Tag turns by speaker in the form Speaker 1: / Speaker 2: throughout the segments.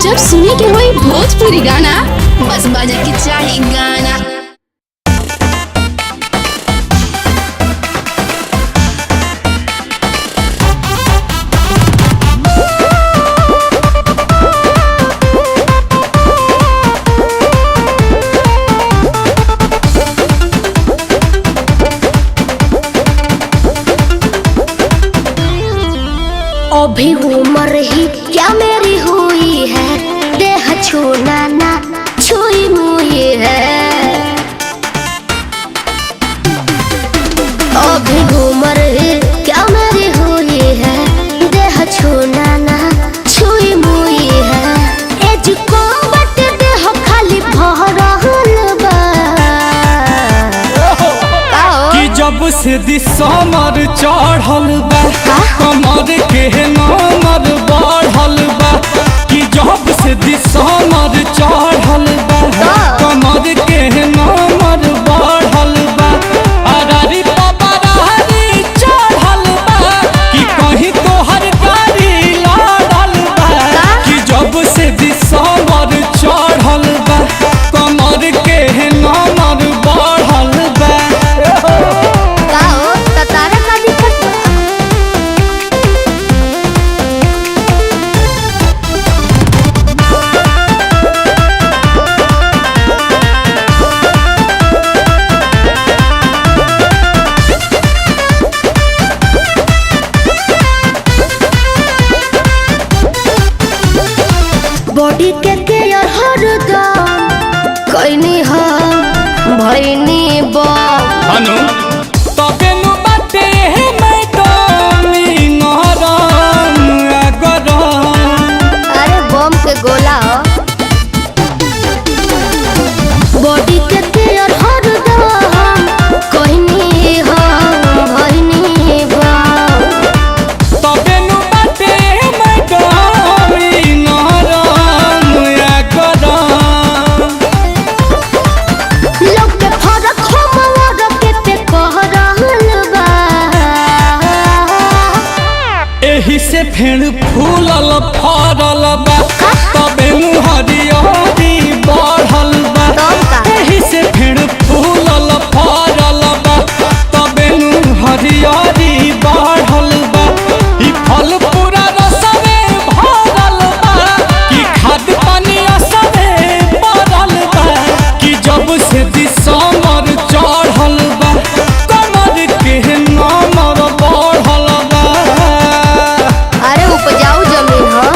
Speaker 1: जब सुने के होई भोजपुरी गाना बस बजे के चाही गाना।
Speaker 2: अभी उम्र ही क्या मेरी हुई है, देह छूना ना छुई मुई है। अभी उम्र ही क्या मेरी हुई है, देह छूना ना छुई मुई है। एज को बट देह खाली भरल बा
Speaker 3: कि जब से दिसमर चढ़ल बा कमर के नमर बढ़ल बा। कि जब से दिसमर चढ़ल बा कमर के नमर बढ़ल बा। अरारी पबरारी चढ़ल बा कि कहीं तोहर गाड़ी लड़ल बा। कि जब से दिसमर चढ़ल बा कमर के नमर बढ़ल बा।
Speaker 2: बॉडी के केयर हरदम कइनी हम भइनी बा
Speaker 3: हनु तबे नु बाटे हे मैडम नरम गरम।
Speaker 2: अरे बम के गोला बॉडी के केयर हरदम कइनी हम भइनी बा।
Speaker 3: तबे नु बाटे हे मैडम नरम गरम।
Speaker 2: लोग के फरक हमर के पे कह रहल बा।
Speaker 3: एही से फेर फूलल फरल बा तबे नु हरियरी बढ़ल बा। एही से फेर फूलल फरल बा तबे नु हरियरी बढ़ल बा। ई फल पूरा रसवे भरल बा कि खाद पानी असरे पड़ल बा। कि जब से दिसमर चढ़ल बा कमर के नमर बढ़ल बा।
Speaker 2: अरे उपजाऊ जमीन हो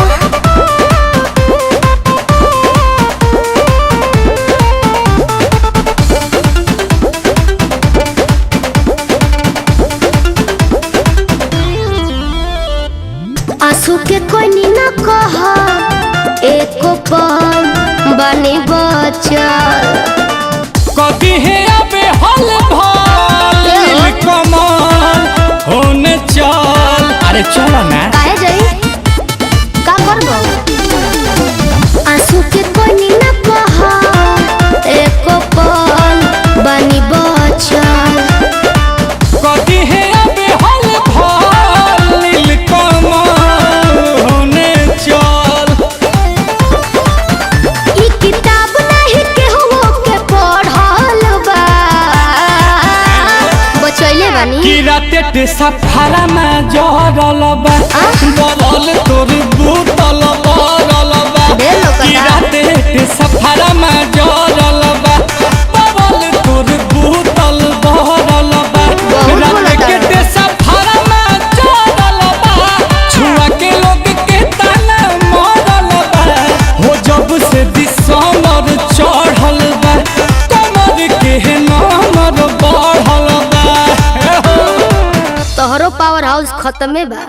Speaker 2: आंसू के कोई न कहा एको पल बनी बचल।
Speaker 3: कभी है अबे हल भाल कमाल होने चल। अरे चलो ना
Speaker 2: काहे जाई का करबो आंसू के कोई न कहा एको पल बनी बचल।
Speaker 3: कभी है अबे हल भाल कमाल होने चल।
Speaker 2: ई किताब नहीं केहू के पढ़ल बा बचैले बानी।
Speaker 3: कि राते ते सफारा में जहरल बा बरल तोर बूतल बरल बा।
Speaker 2: ढेर लोग
Speaker 3: कि
Speaker 2: का
Speaker 3: राते ते सफारा में जहरल बा बरल तोर बूतल बरल बा।
Speaker 2: बहुत
Speaker 3: राते
Speaker 2: बोलता
Speaker 3: के
Speaker 2: है।
Speaker 3: ते सफारा में जहरल बा छुआ के लोग के ताना मरल बा। हो जब से दिसमर चढ़ल बा कमर के नमर बढ़ल बा।
Speaker 2: तोहरो पावर हाउस खत्मे बा।